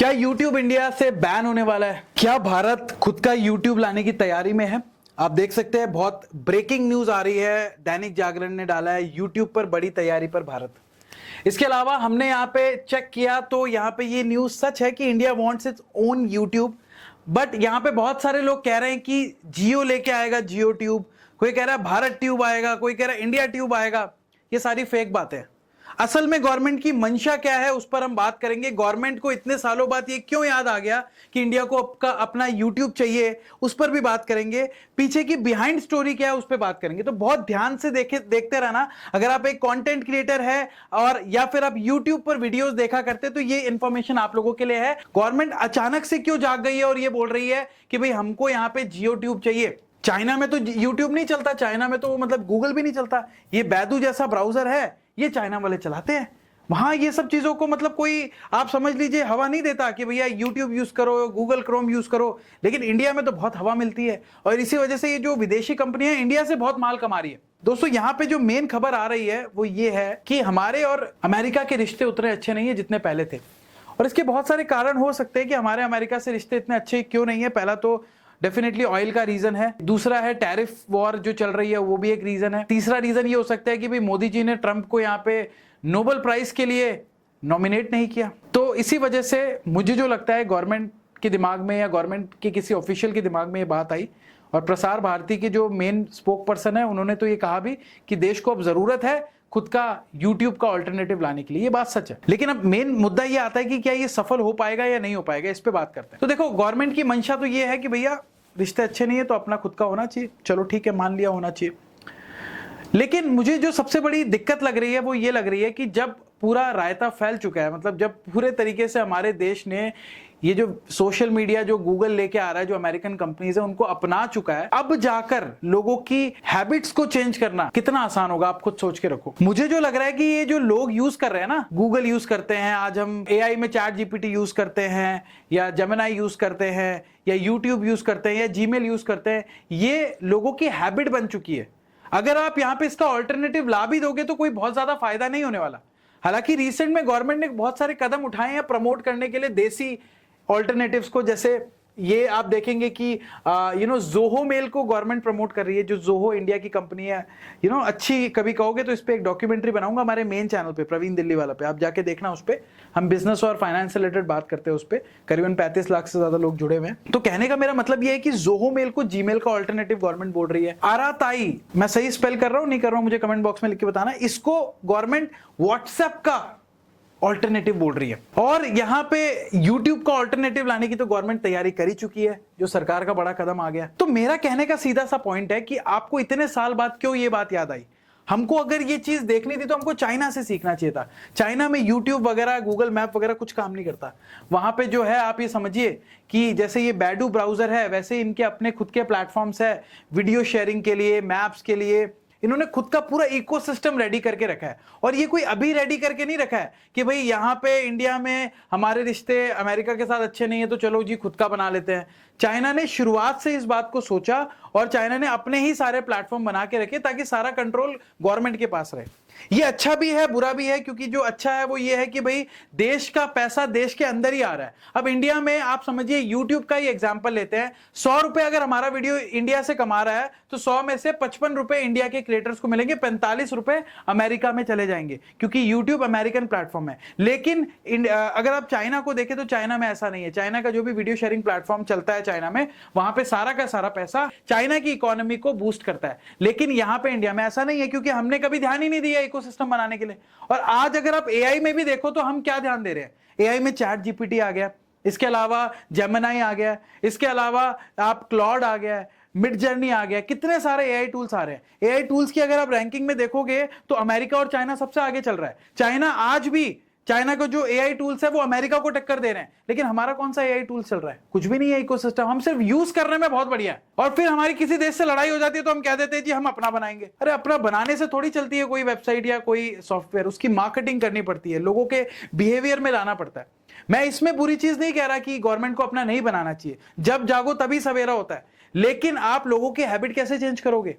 क्या YouTube India से ban होने वाला है? क्या भारत खुद का YouTube लाने की तैयारी में है? आप देख सकते हैं बहुत ब्रेकिंग न्यूज आ रही है, दैनिक जागरण ने डाला है YouTube पर बड़ी तैयारी पर भारत। इसके अलावा हमने यहाँ पे चेक किया तो यहाँ पे ये न्यूज सच है कि India wants its own YouTube, but यहाँ पे बहुत सारे लोग कह रहे हैं कि जियो लेके आएगा, जियो ट्यूब, कोई कह रहा है भारत ट्यूब आएगा, कोई कह रहा है इंडिया ट्यूब आएगा। ये सारी फेक बातें हैं। असल में गवर्नमेंट की मंशा क्या है उस पर हम बात करेंगे। गवर्नमेंट को इतने सालों बाद ये क्यों याद आ गया कि इंडिया को अपना यूट्यूब चाहिए, उस पर भी बात करेंगे। पीछे की बिहाइंड स्टोरी क्या है उस पर बात करेंगे। तो बहुत ध्यान से देखते रहना। अगर आप एक कंटेंट क्रिएटर है और या फिर आप यूट्यूब पर वीडियोस देखा करते तो ये इंफॉर्मेशन आप लोगों के लिए है। गवर्नमेंट अचानक से क्यों जाग गई है और ये बोल रही है कि भाई हमको यहाँ पे जियो ट्यूब चाहिए। चाइना में तो यूट्यूब नहीं चलता, चाइना में तो मतलब गूगल भी नहीं चलता। ये बैदू जैसा ब्राउजर है, ये चाइना वाले चलाते हैं। वहां ये सब चीजों को मतलब कोई आप समझ लीजिए हवा नहीं देता कि भैया यूट्यूब यूज करो, गूगल क्रोम यूज करो। लेकिन इंडिया में तो बहुत हवा मिलती है और इसी वजह से ये जो विदेशी कंपनियां इंडिया से बहुत माल कमा रही है। दोस्तों यहाँ पे जो मेन खबर आ रही है वो ये है कि हमारे और अमेरिका के रिश्ते उतने अच्छे नहीं है जितने पहले थे। और इसके बहुत सारे कारण हो सकते हैं कि हमारे अमेरिका से रिश्ते इतने अच्छे क्यों नहीं है। पहला तो डेफिनेटली ऑयल का रीजन है, दूसरा है टैरिफ वॉर जो चल रही है वो भी एक रीजन है, तीसरा रीजन ये हो सकता है कि भाई मोदी जी ने ट्रंप को यहाँ पे नोबेल प्राइज के लिए नॉमिनेट नहीं किया। तो इसी वजह से मुझे जो लगता है गवर्नमेंट के दिमाग में या गवर्नमेंट के किसी ऑफिशियल के दिमाग में ये बात आई और प्रसार भारती के जो मेन स्पोक पर्सन है उन्होंने तो ये कहा भी कि देश को अब जरूरत है खुद का YouTube का ऑल्टरनेटिव लाने के लिए। ये बात सच है, लेकिन अब मेन मुद्दा ये आता है कि क्या ये सफल हो पाएगा या नहीं हो पाएगा, इस पे बात करते हैं। तो देखो गवर्नमेंट की मंशा तो ये है कि भैया रिश्ते अच्छे नहीं है तो अपना खुद का होना चाहिए। चलो ठीक है, मान लिया होना चाहिए। लेकिन मुझे जो सबसे बड़ी दिक्कत लग रही है वो ये लग रही है कि जब पूरा रायता फैल चुका है, मतलब जब पूरे तरीके से हमारे देश ने ये जो सोशल मीडिया जो गूगल लेके आ रहा है, जो अमेरिकन कंपनीज है उनको अपना चुका है, अब जाकर लोगों की हैबिट्स को चेंज करना कितना आसान होगा आप खुद सोच के रखो। मुझे जो लग रहा है कि ये जो लोग यूज कर रहे हैं ना, गूगल यूज करते हैं, आज हम एआई में चैट जीपीटी यूज करते हैं या जेमिनी यूज करते हैं या यूट्यूब यूज करते हैं या जीमेल यूज करते हैं, ये लोगों की हैबिट बन चुकी है। अगर आप यहाँ पे इसका ऑल्टरनेटिव ला भी दोगे तो कोई बहुत ज्यादा फायदा नहीं होने वाला। हालांकि रिसेंट में गवर्नमेंट ने बहुत सारे कदम उठाए हैं प्रमोट करने के लिए देसी ऑल्टरनेटिव्स को। जैसे ये आप देखेंगे कि जोहो मेल को गवर्नमेंट प्रमोट कर रही है, जो जोहो इंडिया की कंपनी है। अच्छी कभी कहोगे तो इस पे एक डॉक्यूमेंट्री बनाऊंगा हमारे मेन चैनल पे, प्रवीण दिल्ली वाला पे, आप जाके देखना। उस पे हम बिजनेस और फाइनेंस से रिलेटेड बात करते हैं। उस पे करीबन 35 लाख से ज्यादा लोग जुड़े हुए हैं। तो कहने का मेरा मतलब ये है कि जोहो मेल को जीमेल का ऑल्टरनेटिव गवर्नमेंट बोल रही है। आराताई, मैं सही स्पेल कर रहा हूं नहीं कर रहा हूं मुझे कमेंट बॉक्स में लिख के बताना। इसको गवर्नमेंट व्हाट्सएप का ऑल्टरनेटिव बोल रही है। और यहां पे YouTube का ऑल्टरनेटिव लाने की तो गवर्नमेंट तैयारी कर ही चुकी है, जो सरकार का बड़ा कदम आ गया। तो मेरा कहने का सीधा सा पॉइंट है कि आपको इतने साल बाद क्यों ये बात याद आई। हमको अगर ये चीज देखनी थी तो हमको चाइना से सीखना चाहिए था। चाइना में YouTube वगैरह, गूगल मैप वगैरह कुछ काम नहीं करता। वहां पे जो है आप ये समझिए कि जैसे ये बैडू ब्राउजर है वैसे इनके अपने खुद के प्लेटफॉर्म्स है वीडियो शेयरिंग के लिए, मैप्स के लिए। इन्होंने खुद का पूरा इकोसिस्टम रेडी करके रखा है। और ये कोई अभी रेडी करके नहीं रखा है कि भाई यहाँ पे इंडिया में हमारे रिश्ते अमेरिका के साथ अच्छे नहीं है तो चलो जी खुद का बना लेते हैं। चाइना ने शुरुआत से इस बात को सोचा और चाइना ने अपने ही सारे प्लेटफॉर्म बना के रखे ताकि सारा कंट्रोल गवर्नमेंट के पास रहे। ये अच्छा भी है बुरा भी है, क्योंकि जो अच्छा है वो ये है कि भाई देश का पैसा देश के अंदर ही आ रहा है। अब इंडिया में आप समझिए YouTube का ही एग्जांपल लेते हैं। 100 रुपए अगर हमारा वीडियो इंडिया से कमा रहा है तो 100 में से 55 रुपए इंडिया के क्रिएटर्स को मिलेंगे, 45 रुपए अमेरिका में चले जाएंगे, क्योंकि YouTube अमेरिकन प्लेटफॉर्म है। लेकिन अगर आप चाइना को देखें तो चाइना में ऐसा नहीं है। चाइना का जो भी वीडियो शेयरिंग प्लेटफॉर्म चलता है चाइना में, वहां पे सारा का सारा पैसा चाइना की इकोनॉमी को बूस्ट करता है। लेकिन यहां पे इंडिया में ऐसा नहीं है, क्योंकि हमने कभी ध्यान ही नहीं दिया इकोसिस्टम बनाने के लिए। और आज अगर आप एआई में भी देखो तो हम क्या ध्यान दे रहे हैं। एआई में चैट जीपीटी आ गया, इसके अलावा जेमिनी आ गया, इसके अलावा आप क्लॉड आ गया, मिड जर्नी आ गया, कितने सारे एआई टूल्स आ रहे हैं। एआई टूल्स की अगर आप रैंकिंग में देखोगे तो अमेरिका और चाइना सबसे आगे चल रहा है। चाइना आज भी, चाइना को जो एआई टूल्स है वो अमेरिका को टक्कर दे रहे हैं। लेकिन हमारा कौन सा एआई टूल चल रहा है? कुछ भी नहीं है इकोसिस्टम। हम सिर्फ यूज करने में बहुत बढ़िया है और फिर हमारी किसी देश से लड़ाई हो जाती है तो हम कह देते हैं जी हम अपना बनाएंगे। अरे अपना बनाने से थोड़ी चलती है कोई वेबसाइट या कोई सॉफ्टवेयर। उसकी मार्केटिंग करनी पड़ती है, लोगों के बिहेवियर में लाना पड़ता है। मैं इसमें बुरी चीज नहीं कह रहा कि गवर्नमेंट को अपना नहीं बनाना चाहिए, जब जागो तभी सवेरा होता है। लेकिन आप लोगों की हैबिट कैसे चेंज करोगे?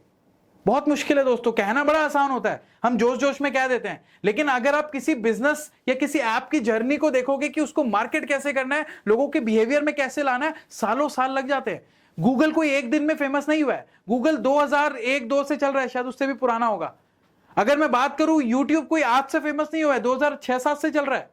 बहुत मुश्किल है दोस्तों, कहना बड़ा आसान होता है, हम जोश जोश में कह देते हैं, लेकिन अगर आप किसी बिजनेस या किसी ऐप की जर्नी को देखोगे कि उसको मार्केट कैसे करना है, लोगों के बिहेवियर में कैसे लाना है, सालों साल लग जाते हैं। गूगल कोई एक दिन में फेमस नहीं हुआ है, गूगल 2001-2 से चल रहा है, शायद उससे भी पुराना होगा। अगर मैं बात करूं, यूट्यूब कोई आज से फेमस नहीं हुआ है, 2006-7 से चल रहा है,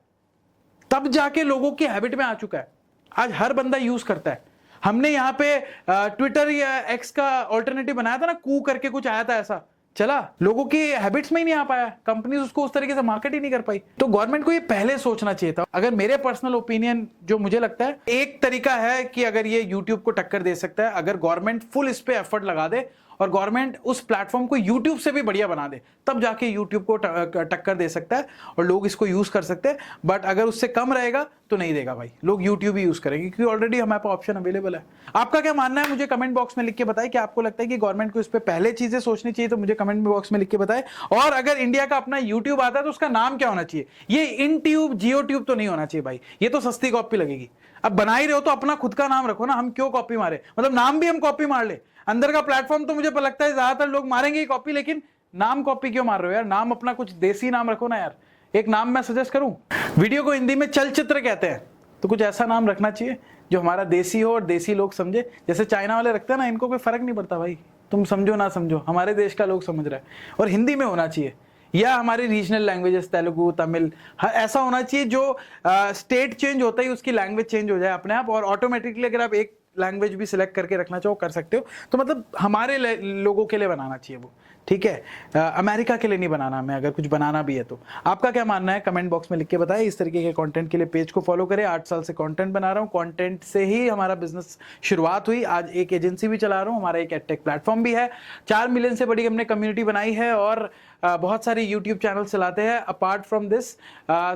तब जाके लोगों की हैबिट में आ चुका है। आज हर बंदा यूज करता है। हमने यहाँ पे ट्विटर या एक्स का ऑल्टरनेटिव बनाया था ना, कू करके कुछ आया था, ऐसा चला, लोगों की हैबिट्स में ही नहीं आ पाया, कंपनीज उसको उस तरीके से मार्केट ही नहीं कर पाई। तो गवर्नमेंट को ये पहले सोचना चाहिए था। अगर मेरे पर्सनल ओपिनियन जो मुझे लगता है, एक तरीका है कि अगर ये यूट्यूब को टक्कर दे सकता है, अगर गवर्नमेंट फुल इस पे एफर्ट लगा दे और गवर्नमेंट उस प्लेटफॉर्म को यूट्यूब से भी बढ़िया बना दे, तब जाके यूट्यूब को टक्कर दे सकता है और लोग इसको यूज कर सकते हैं। बट अगर उससे कम रहेगा तो नहीं देगा भाई, लोग यूट्यूब ही यूज करेंगे, क्योंकि ऑलरेडी हमारे पास ऑप्शन अवेलेबल है। आपका क्या मानना है, मुझे कमेंट बॉक्स में लिख के बताएं कि आपको लगता है कि गवर्नमेंट को इस पे पहले चीजें सोचनी चाहिए, तो मुझे कमेंट बॉक्स में लिख के बताएं। और अगर इंडिया का अपना यूट्यूब आता है तो उसका नाम क्या होना चाहिए, ये इन ट्यूब जियो ट्यूब तो नहीं होना चाहिए भाई, ये तो सस्ती कॉपी लगेगी। अब बना ही रहे हो तो अपना खुद का नाम रखो ना, हम क्यों कॉपी मारे, मतलब नाम भी हम कॉपी मार ले, अंदर का प्लेटफॉर्म तो मुझे लगता है ज्यादातर लोग मारेंगे ही कॉपी, लेकिन नाम कॉपी क्यों मार रहे हो यार, नाम अपना कुछ देसी नाम रखो ना यार। एक नाम मैं सजेस्ट करूं, वीडियो को हिंदी में चलचित्र कहते हैं, तो कुछ ऐसा नाम रखना चाहिए जो हमारा देसी हो और देसी लोग समझे। जैसे चाइना वाले रखते हैं ना, इनको कोई फर्क नहीं पड़ता भाई, तुम समझो ना समझो, हमारे देश का लोग समझ रहा है, और हिंदी में होना चाहिए, या हमारी रीजनल लैंग्वेजेस तेलुगु तमिल, ऐसा होना चाहिए जो स्टेट चेंज होता ही उसकी लैंग्वेज चेंज हो जाए अपने आप, और ऑटोमेटिकली अगर आप एक लैंग्वेज भी सिलेक्ट करके रखना चाहो कर सकते हो। तो मतलब हमारे लोगों के लिए बनाना चाहिए वो, ठीक है, अमेरिका के लिए नहीं बनाना हमें, अगर कुछ बनाना भी है तो। आपका क्या मानना है कमेंट बॉक्स में लिख के बताएं। इस तरीके के कंटेंट के लिए पेज को फॉलो करें, 8 साल से कंटेंट बना रहा हूं, कंटेंट से ही हमारा बिजनेस शुरुआत हुई, आज एक एजेंसी भी चला रहा हूं, हमारा एक एडटेक प्लेटफॉर्म भी है, 4 मिलियन से बड़ी हमने कम्युनिटी बनाई है, और बहुत सारे यूट्यूब चैनल चलाते हैं अपार्ट फ्रॉम दिस।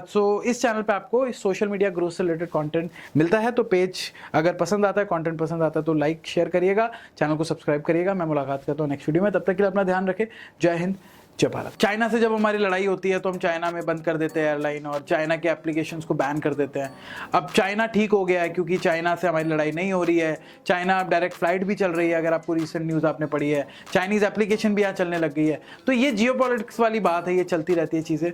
सो इस चैनल पे आपको इस सोशल मीडिया ग्रोथ से रिलेटेड कंटेंट मिलता है, तो पेज अगर पसंद आता है, कंटेंट पसंद आता है तो लाइक शेयर करिएगा, चैनल को सब्सक्राइब करिएगा। मैं मुलाकात करता हूँ नेक्स्ट वीडियो में, तब तक के लिए अपना ध्यान रखें। जय हिंद, जय भारत। चाइना से जब हमारी लड़ाई होती है तो हम चाइना में बंद कर देते हैं एयरलाइन, और चाइना के एप्लीकेशंस को बैन कर देते हैं। अब चाइना ठीक हो गया है क्योंकि चाइना से हमारी लड़ाई नहीं हो रही है, चाइना अब डायरेक्ट फ्लाइट भी चल रही है, अगर आपको रिसेंट न्यूज़ आपने पढ़ी है, चाइनीज़ एप्लीकेशन भी यहाँ चलने लग गई है। तो ये जियोपॉलिटिक्स वाली बात है, ये चलती रहती है चीज़ें।